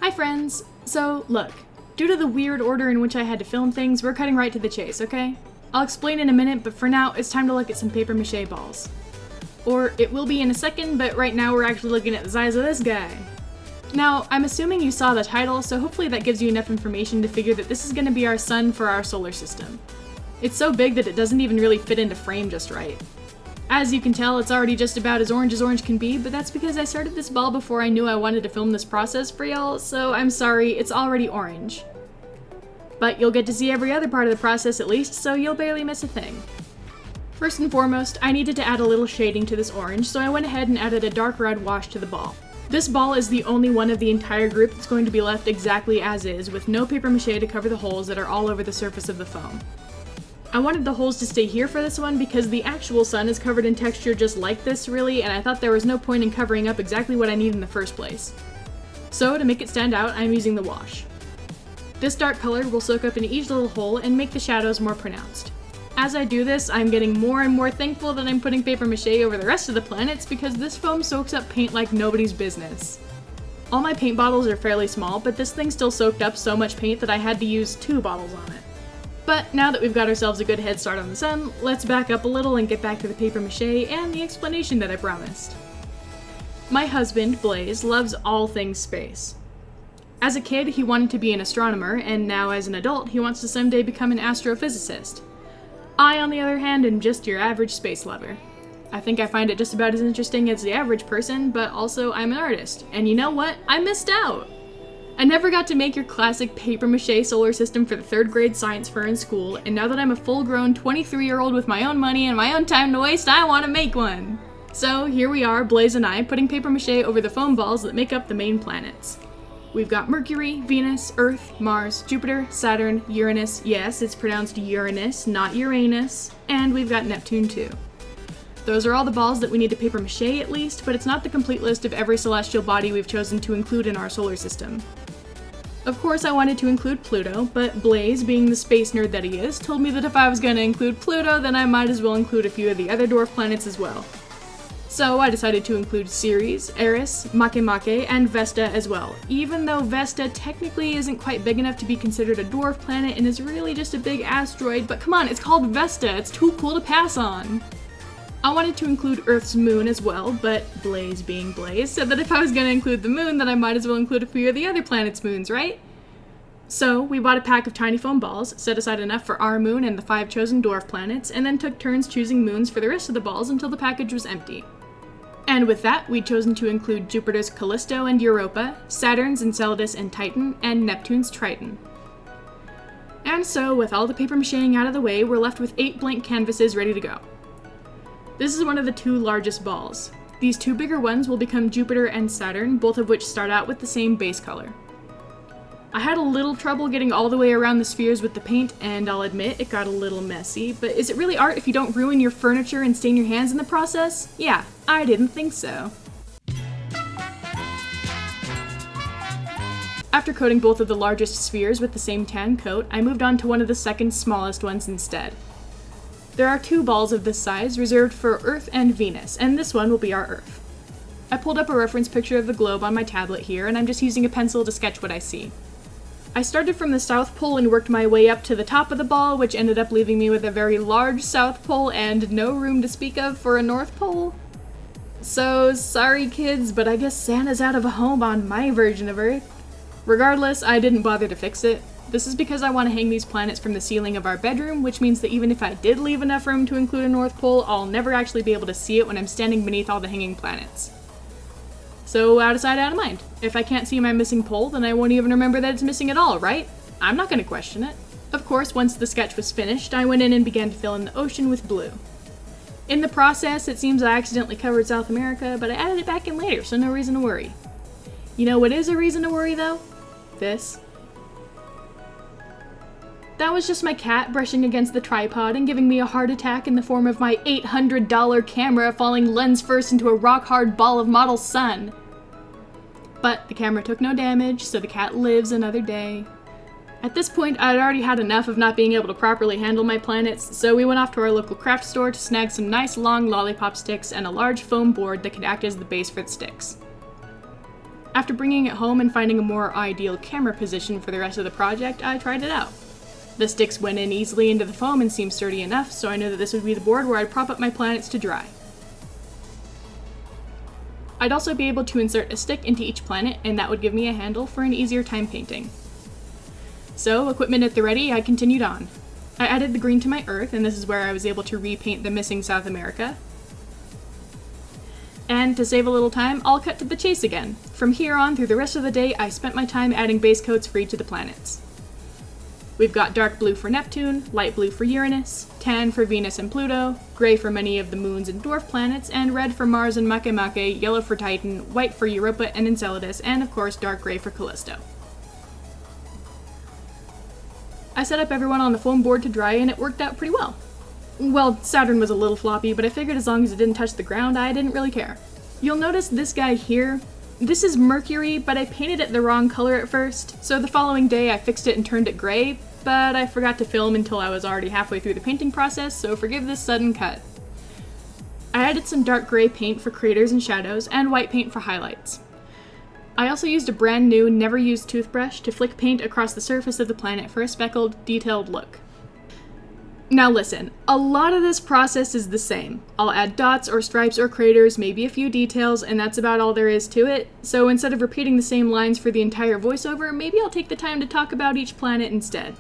Hi friends! So, look, due to the weird order in which I had to film things, we're cutting right to the chase, okay? I'll explain in a minute, but for now, it's time to look at some paper mache balls. Or it will be in a second, but right now we're actually looking at the size of this guy. Now, I'm assuming you saw the title, so hopefully that gives you enough information to figure that this is going to be our sun for our solar system. It's so big that it doesn't even really fit into frame just right. As you can tell, it's already just about as orange can be, but that's because I started this ball before I knew I wanted to film this process for y'all, so I'm sorry, it's already orange. But you'll get to see every other part of the process at least, so you'll barely miss a thing. First and foremost, I needed to add a little shading to this orange, so I went ahead and added a dark red wash to the ball. This ball is the only one of the entire group that's going to be left exactly as is, with no paper mache to cover the holes that are all over the surface of the foam. I wanted the holes to stay here for this one because the actual sun is covered in texture just like this really, and I thought there was no point in covering up exactly what I need in the first place. So to make it stand out, I'm using the wash. This dark color will soak up in each little hole and make the shadows more pronounced. As I do this, I'm getting more and more thankful that I'm putting paper mache over the rest of the planets because this foam soaks up paint like nobody's business. All my paint bottles are fairly small, but this thing still soaked up so much paint that I had to use 2 bottles on it. But now that we've got ourselves a good head start on the sun, let's back up a little and get back to the paper mache and the explanation that I promised. My husband, Blaze, loves all things space. As a kid, he wanted to be an astronomer, and now as an adult, he wants to someday become an astrophysicist. I, on the other hand, am just your average space lover. I think I find it just about as interesting as the average person, but also I'm an artist. And you know what? I missed out! I never got to make your classic paper mache solar system for the 3rd grade science fair in school, and now that I'm a full-grown 23-year-old with my own money and my own time to waste, I want to make one! So here we are, Blaze and I, putting paper mache over the foam balls that make up the main planets. We've got Mercury, Venus, Earth, Mars, Jupiter, Saturn, Uranus, yes, it's pronounced Uranus, not Uranus, and we've got Neptune too. Those are all the balls that we need to paper mache at least, but it's not the complete list of every celestial body we've chosen to include in our solar system. Of course I wanted to include Pluto, but Blaze, being the space nerd that he is, told me that if I was going to include Pluto, then I might as well include a few of the other dwarf planets as well. So I decided to include Ceres, Eris, Mache, and Vesta as well, even though Vesta technically isn't quite big enough to be considered a dwarf planet and is really just a big asteroid, but come on, it's called Vesta, it's too cool to pass on! I wanted to include Earth's moon as well, but Blaze, being Blaze, said that if I was going to include the moon, then I might as well include a few of the other planets' moons, right? So we bought a pack of tiny foam balls, set aside enough for our moon and the 5 chosen dwarf planets, and then took turns choosing moons for the rest of the balls until the package was empty. And with that, we'd chosen to include Jupiter's Callisto and Europa, Saturn's Enceladus and Titan, and Neptune's Triton. And so, with all the paper macheing out of the way, we're left with 8 blank canvases ready to go. This is one of the 2 largest balls. These 2 bigger ones will become Jupiter and Saturn, both of which start out with the same base color. I had a little trouble getting all the way around the spheres with the paint, and I'll admit it got a little messy, but is it really art if you don't ruin your furniture and stain your hands in the process? Yeah, I didn't think so. After coating both of the largest spheres with the same tan coat, I moved on to one of the second smallest ones instead. There are 2 balls of this size reserved for Earth and Venus, and this one will be our Earth. I pulled up a reference picture of the globe on my tablet here, and I'm just using a pencil to sketch what I see. I started from the South Pole and worked my way up to the top of the ball, which ended up leaving me with a very large South Pole and no room to speak of for a North Pole. So, sorry kids, but I guess Santa's out of a home on my version of Earth. Regardless, I didn't bother to fix it. This is because I want to hang these planets from the ceiling of our bedroom, which means that even if I did leave enough room to include a North Pole, I'll never actually be able to see it when I'm standing beneath all the hanging planets. So out of sight, out of mind. If I can't see my missing pole, then I won't even remember that it's missing at all, right? I'm not going to question it. Of course, once the sketch was finished, I went in and began to fill in the ocean with blue. In the process, it seems I accidentally covered South America, but I added it back in later, so no reason to worry. You know what is a reason to worry, though? This. That was just my cat brushing against the tripod and giving me a heart attack in the form of my $800 camera falling lens first into a rock-hard ball of model sun. But the camera took no damage, so the cat lives another day. At this point, I'd already had enough of not being able to properly handle my planets, so we went off to our local craft store to snag some nice long lollipop sticks and a large foam board that could act as the base for the sticks. After bringing it home and finding a more ideal camera position for the rest of the project, I tried it out. The sticks went in easily into the foam and seemed sturdy enough, so I knew that this would be the board where I'd prop up my planets to dry. I'd also be able to insert a stick into each planet, and that would give me a handle for an easier time painting. So, equipment at the ready, I continued on. I added the green to my Earth, and this is where I was able to repaint the missing South America. And to save a little time, I'll cut to the chase again. From here on, through the rest of the day, I spent my time adding base coats for each of the planets. We've got dark blue for Neptune, light blue for Uranus, tan for Venus and Pluto, gray for many of the moons and dwarf planets, and red for Mars and Mache, yellow for Titan, white for Europa and Enceladus, and of course dark gray for Callisto. I set up everyone on the foam board to dry and it worked out pretty well. Well, Saturn was a little floppy, but I figured as long as it didn't touch the ground, I didn't really care. You'll notice this guy here. This is Mercury, but I painted it the wrong color at first, so the following day I fixed it and turned it gray, but I forgot to film until I was already halfway through the painting process, so forgive this sudden cut. I added some dark gray paint for craters and shadows, and white paint for highlights. I also used a brand new, never used toothbrush to flick paint across the surface of the planet for a speckled, detailed look. Now listen, a lot of this process is the same. I'll add dots or stripes or craters, maybe a few details, and that's about all there is to it, so instead of repeating the same lines for the entire voiceover, maybe I'll take the time to talk about each planet instead.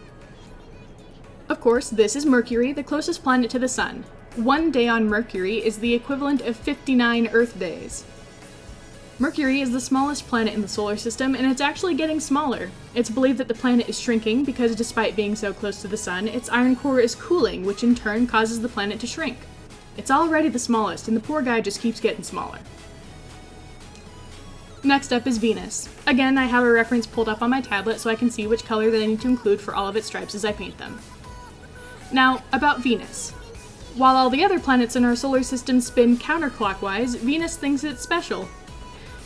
Of course, this is Mercury, the closest planet to the Sun. One day on Mercury is the equivalent of 59 Earth days. Mercury is the smallest planet in the solar system, and it's actually getting smaller. It's believed that the planet is shrinking because despite being so close to the Sun, its iron core is cooling, which in turn causes the planet to shrink. It's already the smallest, and the poor guy just keeps getting smaller. Next up is Venus. Again, I have a reference pulled up on my tablet so I can see which color that I need to include for all of its stripes as I paint them. Now, about Venus. While all the other planets in our solar system spin counterclockwise, Venus thinks it's special.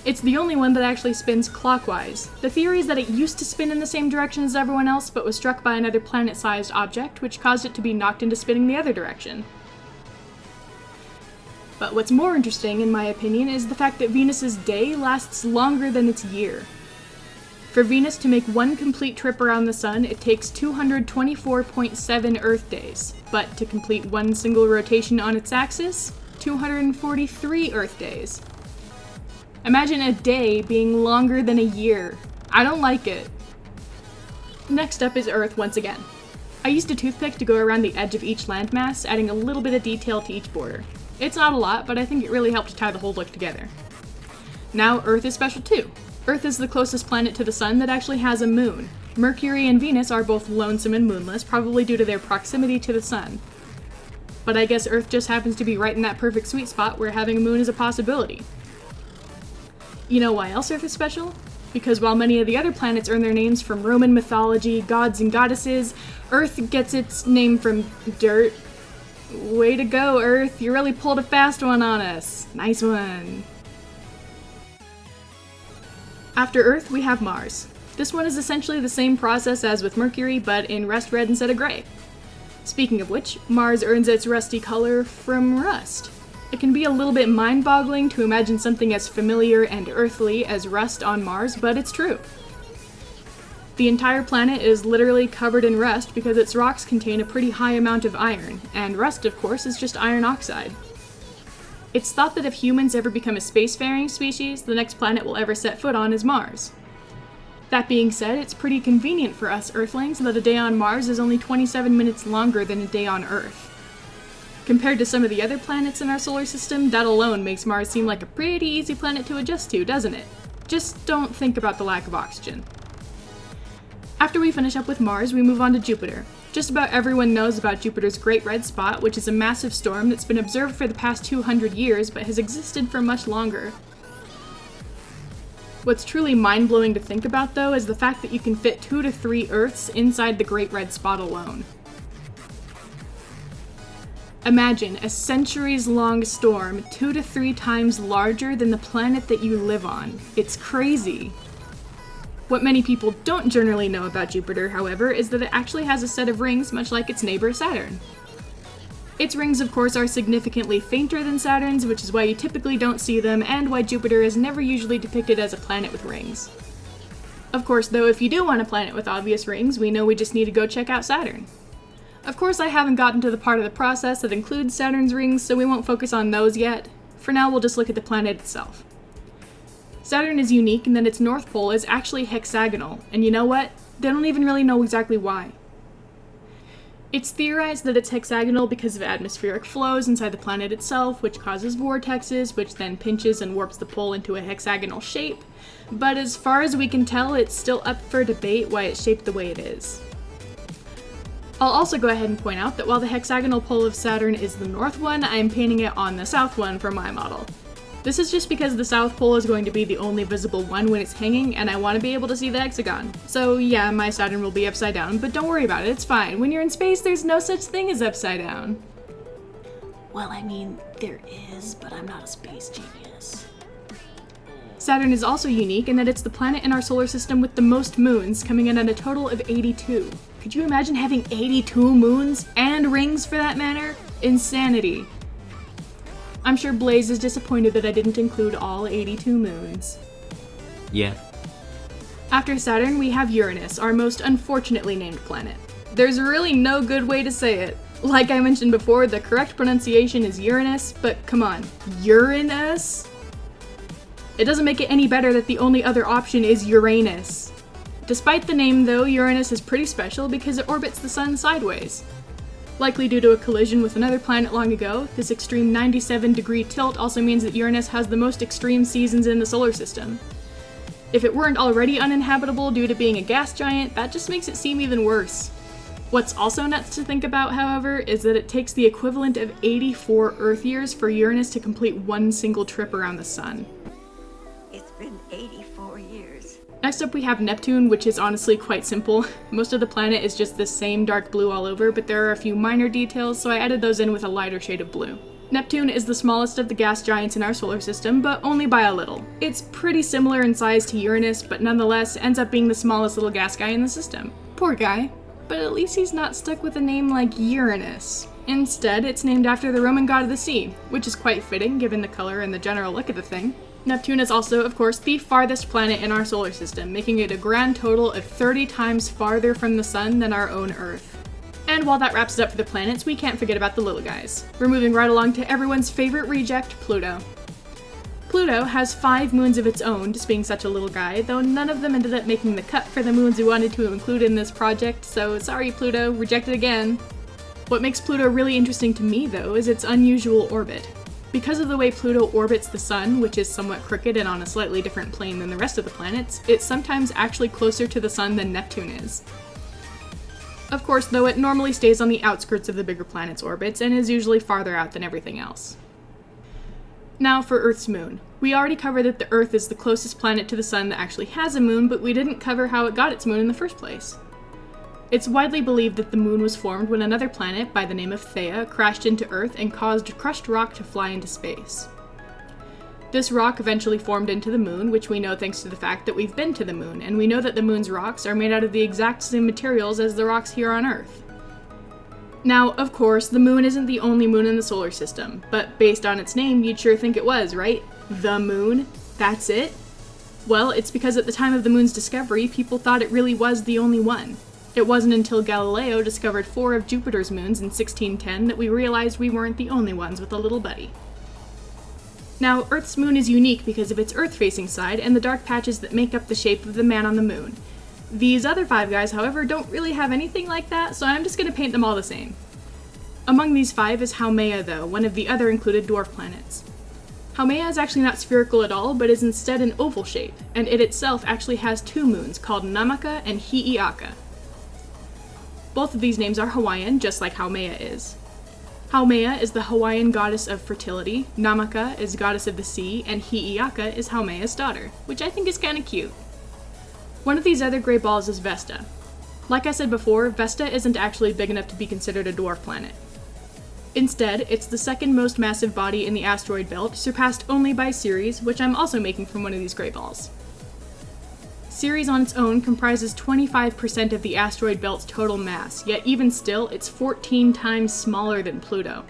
It's the only one that actually spins clockwise. The theory is that it used to spin in the same direction as everyone else, but was struck by another planet-sized object, which caused it to be knocked into spinning the other direction. But what's more interesting, in my opinion, is the fact that Venus's day lasts longer than its year. For Venus to make one complete trip around the Sun, it takes 224.7 Earth days, but to complete one single rotation on its axis, 243 Earth days. Imagine a day being longer than a year. I don't like it. Next up is Earth once again. I used a toothpick to go around the edge of each landmass, adding a little bit of detail to each border. It's not a lot, but I think it really helped tie the whole look together. Now, Earth is special too. Earth is the closest planet to the Sun that actually has a moon. Mercury and Venus are both lonesome and moonless, probably due to their proximity to the Sun. But I guess Earth just happens to be right in that perfect sweet spot where having a moon is a possibility. You know why else Earth is special? Because while many of the other planets earn their names from Roman mythology, gods and goddesses, Earth gets its name from dirt. Way to go, Earth! You really pulled a fast one on us! Nice one! After Earth, we have Mars. This one is essentially the same process as with Mercury, but in rust red instead of gray. Speaking of which, Mars earns its rusty color from rust. It can be a little bit mind-boggling to imagine something as familiar and earthly as rust on Mars, but it's true. The entire planet is literally covered in rust because its rocks contain a pretty high amount of iron, and rust, of course, is just iron oxide. It's thought that if humans ever become a spacefaring species, the next planet we'll ever set foot on is Mars. That being said, it's pretty convenient for us Earthlings that a day on Mars is only 27 minutes longer than a day on Earth. Compared to some of the other planets in our solar system, that alone makes Mars seem like a pretty easy planet to adjust to, doesn't it? Just don't think about the lack of oxygen. After we finish up with Mars, we move on to Jupiter. Just about everyone knows about Jupiter's Great Red Spot, which is a massive storm that's been observed for the past 200 years but has existed for much longer. What's truly mind-blowing to think about, though, is the fact that you can fit 2 to 3 Earths inside the Great Red Spot alone. Imagine a centuries-long storm 2 to 3 times larger than the planet that you live on. It's crazy. What many people don't generally know about Jupiter, however, is that it actually has a set of rings much like its neighbor Saturn. Its rings, of course, are significantly fainter than Saturn's, which is why you typically don't see them, and why Jupiter is never usually depicted as a planet with rings. Of course, though, if you do want a planet with obvious rings, we know we just need to go check out Saturn. Of course, I haven't gotten to the part of the process that includes Saturn's rings, so we won't focus on those yet. For now, we'll just look at the planet itself. Saturn is unique in that its north pole is actually hexagonal, and you know what? They don't even really know exactly why. It's theorized that it's hexagonal because of atmospheric flows inside the planet itself, which causes vortexes, which then pinches and warps the pole into a hexagonal shape, but as far as we can tell, it's still up for debate why it's shaped the way it is. I'll also go ahead and point out that while the hexagonal pole of Saturn is the north one, I'm painting it on the south one for my model. This is just because the south pole is going to be the only visible one when it's hanging, and I want to be able to see the hexagon. So yeah, my Saturn will be upside down, but don't worry about it, it's fine. When you're in space, there's no such thing as upside down. Well, I mean, there is, but I'm not a space genius. Saturn is also unique in that it's the planet in our solar system with the most moons, coming in at a total of 82. Could you imagine having 82 moons? And rings, for that matter? Insanity. I'm sure Blaze is disappointed that I didn't include all 82 moons. Yeah. After Saturn, we have Uranus, our most unfortunately named planet. There's really no good way to say it. Like I mentioned before, the correct pronunciation is Uranus, but come on, Uranus? It doesn't make it any better that the only other option is Uranus. Despite the name though, Uranus is pretty special because it orbits the sun sideways. Likely due to a collision with another planet long ago, this extreme 97-degree tilt also means that Uranus has the most extreme seasons in the solar system. If it weren't already uninhabitable due to being a gas giant, that just makes it seem even worse. What's also nuts to think about, however, is that it takes the equivalent of 84 Earth years for Uranus to complete one single trip around the sun. It's been 84 years. Next up we have Neptune, which is honestly quite simple. Most of the planet is just the same dark blue all over, but there are a few minor details, so I added those in with a lighter shade of blue. Neptune is the smallest of the gas giants in our solar system, but only by a little. It's pretty similar in size to Uranus, but nonetheless ends up being the smallest little gas guy in the system. Poor guy. But at least he's not stuck with a name like Uranus. Instead, it's named after the Roman god of the sea, which is quite fitting given the color and the general look of the thing. Neptune is also, of course, the farthest planet in our solar system, making it a grand total of 30 times farther from the sun than our own Earth. And while that wraps it up for the planets, we can't forget about the little guys. We're moving right along to everyone's favorite reject, Pluto. Pluto has 5 moons of its own, just being such a little guy, though none of them ended up making the cut for the moons we wanted to include in this project, so sorry Pluto, rejected again. What makes Pluto really interesting to me, though, is its unusual orbit. Because of the way Pluto orbits the sun, which is somewhat crooked and on a slightly different plane than the rest of the planets, it's sometimes actually closer to the sun than Neptune is. Of course, though, it normally stays on the outskirts of the bigger planets' orbits and is usually farther out than everything else. Now for Earth's moon. We already covered that the Earth is the closest planet to the sun that actually has a moon, but we didn't cover how it got its moon in the first place. It's widely believed that the moon was formed when another planet by the name of Phaera crashed into Earth and caused crushed rock to fly into space. This rock eventually formed into the moon, which we know thanks to the fact that we've been to the moon, and we know that the moon's rocks are made out of the exact same materials as the rocks here on Earth. Now, of course, the moon isn't the only moon in the solar system, but based on its name, you'd sure think it was, right? The moon? That's it? Well, it's because at the time of the moon's discovery, people thought it really was the only one. It wasn't until Galileo discovered 4 of Jupiter's moons in 1610 that we realized we weren't the only ones with a little buddy. Now, Earth's moon is unique because of its Earth-facing side and the dark patches that make up the shape of the man on the moon. These other 5 guys, however, don't really have anything like that, so I'm just going to paint them all the same. Among these 5 is Haumea, though, one of the other included dwarf planets. Haumea is actually not spherical at all, but is instead an oval shape, and it itself actually has 2 moons called Namaka and Hi'iaka. Both of these names are Hawaiian, just like Haumea is. Haumea is the Hawaiian goddess of fertility, Namaka is goddess of the sea, and Hi'iaka is Haumea's daughter, which I think is kinda cute. One of these other gray balls is Vesta. Like I said before, Vesta isn't actually big enough to be considered a dwarf planet. Instead, it's the second most massive body in the asteroid belt, surpassed only by Ceres, which I'm also making from one of these gray balls. Ceres on its own comprises 25% of the asteroid belt's total mass, yet even still, it's 14 times smaller than Pluto.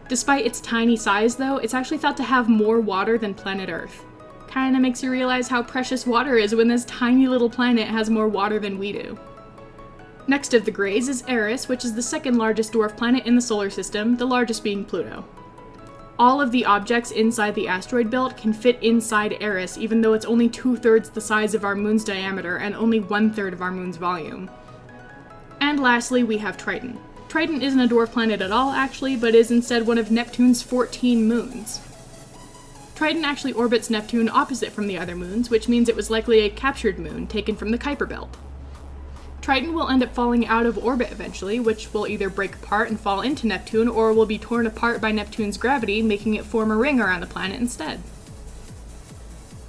Despite its tiny size, though, it's actually thought to have more water than planet Earth. Kinda makes you realize how precious water is when this tiny little planet has more water than we do. Next of the Greys is Eris, which is the second largest dwarf planet in the solar system, the largest being Pluto. All of the objects inside the asteroid belt can fit inside Eris, even though it's only 2/3 the size of our moon's diameter and only 1/3 of our moon's volume. And lastly, we have Triton. Triton isn't a dwarf planet at all, actually, but is instead one of Neptune's 14 moons. Triton actually orbits Neptune opposite from the other moons, which means it was likely a captured moon taken from the Kuiper belt. Triton will end up falling out of orbit eventually, which will either break apart and fall into Neptune, or will be torn apart by Neptune's gravity, making it form a ring around the planet instead.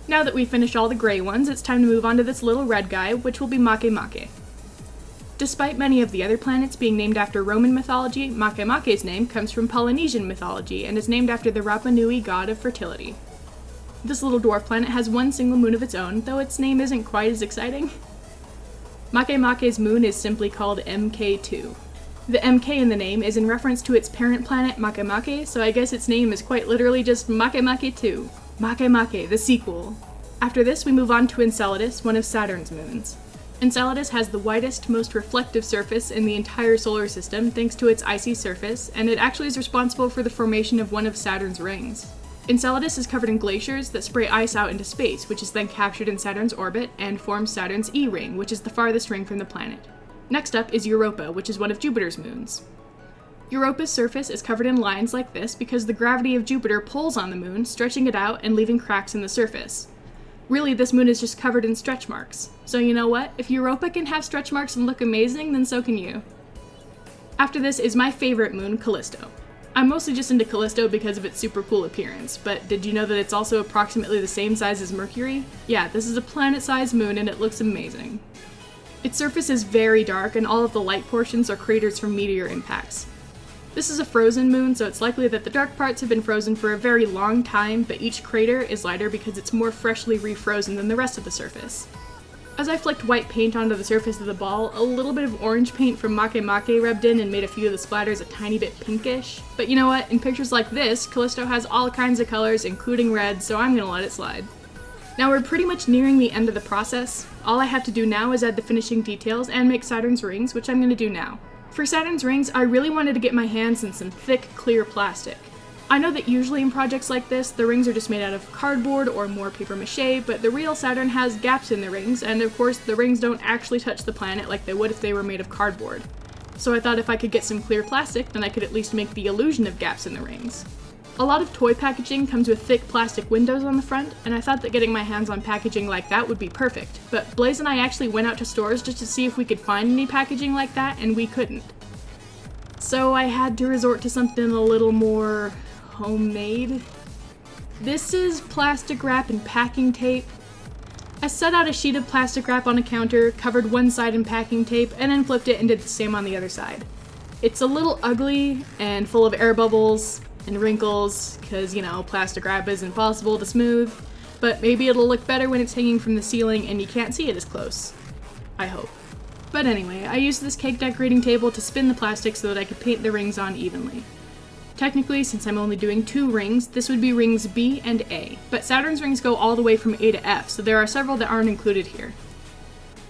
Now that we've finished all the gray ones, it's time to move on to this little red guy, which will be Mache. Despite many of the other planets being named after Roman mythology, Mache's name comes from Polynesian mythology and is named after the Rapa Nui god of fertility. This little dwarf planet has one single moon of its own, though its name isn't quite as exciting. Mache's moon is simply called MK2. The MK in the name is in reference to its parent planet Mache, so I guess its name is quite literally just Mache 2. Mache, the sequel. After this, we move on to Enceladus, one of Saturn's moons. Enceladus has the widest, most reflective surface in the entire solar system thanks to its icy surface, and it actually is responsible for the formation of one of Saturn's rings. Enceladus is covered in glaciers that spray ice out into space, which is then captured in Saturn's orbit and forms Saturn's E-ring, which is the farthest ring from the planet. Next up is Europa, which is one of Jupiter's moons. Europa's surface is covered in lines like this because the gravity of Jupiter pulls on the moon, stretching it out and leaving cracks in the surface. Really, this moon is just covered in stretch marks. So you know what? If Europa can have stretch marks and look amazing, then so can you. After this is my favorite moon, Callisto. I'm mostly just into Callisto because of its super cool appearance, but did you know that it's also approximately the same size as Mercury? Yeah, this is a planet-sized moon and it looks amazing. Its surface is very dark and all of the light portions are craters from meteor impacts. This is a frozen moon, so it's likely that the dark parts have been frozen for a very long time, but each crater is lighter because it's more freshly refrozen than the rest of the surface. As I flicked white paint onto the surface of the ball, a little bit of orange paint from Mache rubbed in and made a few of the splatters a tiny bit pinkish. But you know what? In pictures like this, Callisto has all kinds of colors, including red, so I'm gonna let it slide. Now we're pretty much nearing the end of the process. All I have to do now is add the finishing details and make Saturn's rings, which I'm gonna do now. For Saturn's rings, I really wanted to get my hands in some thick, clear plastic. I know that usually in projects like this, the rings are just made out of cardboard or more paper mache, but the real Saturn has gaps in the rings, and of course the rings don't actually touch the planet like they would if they were made of cardboard. So I thought if I could get some clear plastic, then I could at least make the illusion of gaps in the rings. A lot of toy packaging comes with thick plastic windows on the front, and I thought that getting my hands on packaging like that would be perfect, but Blaze and I actually went out to stores just to see if we could find any packaging like that, and we couldn't. So I had to resort to something a little more homemade. This is plastic wrap and packing tape. I set out a sheet of plastic wrap on a counter, covered one side in packing tape, and then flipped it and did the same on the other side. It's a little ugly and full of air bubbles and wrinkles, because, you know, plastic wrap isn't possible to smooth, but maybe it'll look better when it's hanging from the ceiling and you can't see it as close. I hope. But anyway, I used this cake decorating table to spin the plastic so that I could paint the rings on evenly. Technically, since I'm only doing 2 rings, this would be rings B and A, but Saturn's rings go all the way from A to F, so there are several that aren't included here.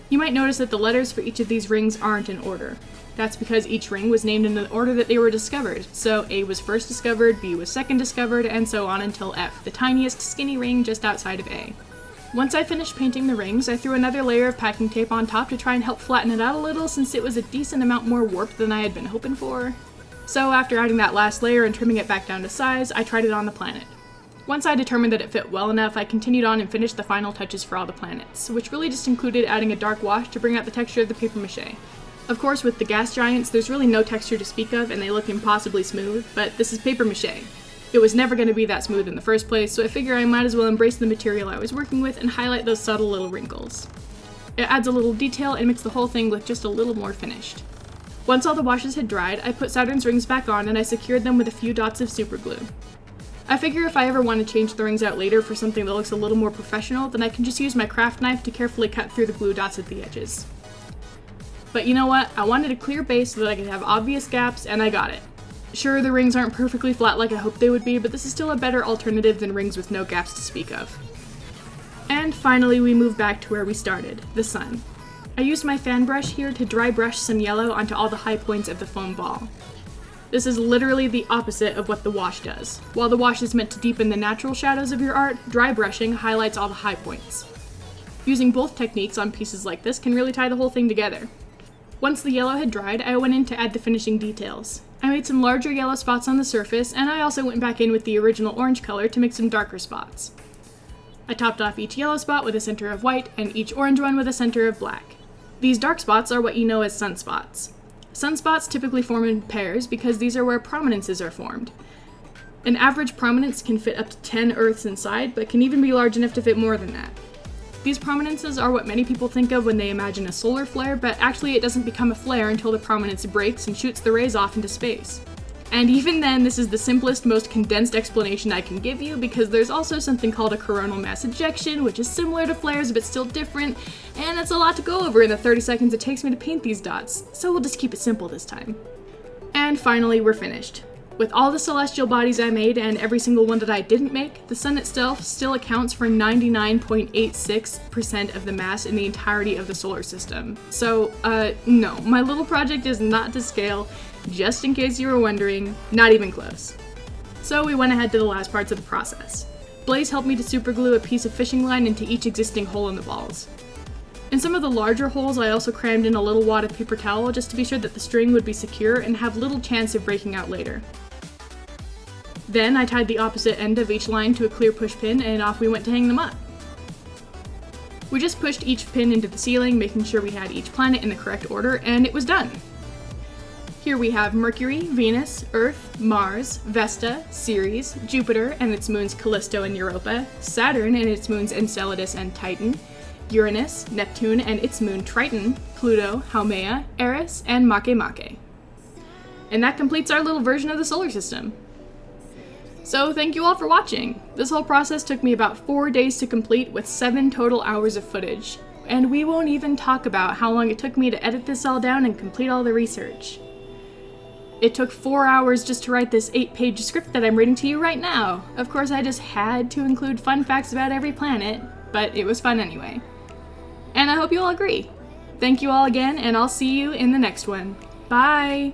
You might notice that the letters for each of these rings aren't in order. That's because each ring was named in the order that they were discovered, so A was first discovered, B was second discovered, and so on until F, the tiniest skinny ring just outside of A. Once I finished painting the rings, I threw another layer of packing tape on top to try and help flatten it out a little since it was a decent amount more warped than I had been hoping for. So after adding that last layer and trimming it back down to size, I tried it on the planet. Once I determined that it fit well enough, I continued on and finished the final touches for all the planets, which really just included adding a dark wash to bring out the texture of the paper mache. Of course, with the gas giants, there's really no texture to speak of and they look impossibly smooth, but this is paper mache. It was never going to be that smooth in the first place, so I figure I might as well embrace the material I was working with and highlight those subtle little wrinkles. It adds a little detail and makes the whole thing look just a little more finished. Once all the washes had dried, I put Saturn's rings back on and I secured them with a few dots of superglue. I figure if I ever want to change the rings out later for something that looks a little more professional, then I can just use my craft knife to carefully cut through the glue dots at the edges. But you know what? I wanted a clear base so that I could have obvious gaps, and I got it. Sure, the rings aren't perfectly flat like I hoped they would be, but this is still a better alternative than rings with no gaps to speak of. And finally, we move back to where we started, the sun. I used my fan brush here to dry brush some yellow onto all the high points of the foam ball. This is literally the opposite of what the wash does. While the wash is meant to deepen the natural shadows of your art, dry brushing highlights all the high points. Using both techniques on pieces like this can really tie the whole thing together. Once the yellow had dried, I went in to add the finishing details. I made some larger yellow spots on the surface, and I also went back in with the original orange color to make some darker spots. I topped off each yellow spot with a center of white, and each orange one with a center of black. These dark spots are what you know as sunspots. Sunspots typically form in pairs because these are where prominences are formed. An average prominence can fit up to 10 Earths inside, but can even be large enough to fit more than that. These prominences are what many people think of when they imagine a solar flare, but actually it doesn't become a flare until the prominence breaks and shoots the rays off into space. And even then, this is the simplest, most condensed explanation I can give you, because there's also something called a coronal mass ejection, which is similar to flares but still different, and it's a lot to go over in the 30 seconds it takes me to paint these dots, so we'll just keep it simple this time. And finally, we're finished. With all the celestial bodies I made and every single one that I didn't make, the sun itself still accounts for 99.86% of the mass in the entirety of the solar system. So, no, my little project is not to scale, just in case you were wondering, not even close. So we went ahead to the last parts of the process. Blaze helped me to superglue a piece of fishing line into each existing hole in the balls. In some of the larger holes, I also crammed in a little wad of paper towel just to be sure that the string would be secure and have little chance of breaking out later. Then I tied the opposite end of each line to a clear push pin, and off we went to hang them up. We just pushed each pin into the ceiling, making sure we had each planet in the correct order, and it was done. Here we have Mercury, Venus, Earth, Mars, Vesta, Ceres, Jupiter and its moons Callisto and Europa, Saturn and its moons Enceladus and Titan, Uranus, Neptune and its moon Triton, Pluto, Haumea, Eris, and Mache. And that completes our little version of the solar system. So thank you all for watching. This whole process took me about 4 days to complete with 7 total hours of footage. And we won't even talk about how long it took me to edit this all down and complete all the research. It took 4 hours just to write this 8-page script that I'm reading to you right now. Of course, I just had to include fun facts about every planet, but it was fun anyway. And I hope you all agree. Thank you all again, and I'll see you in the next one. Bye!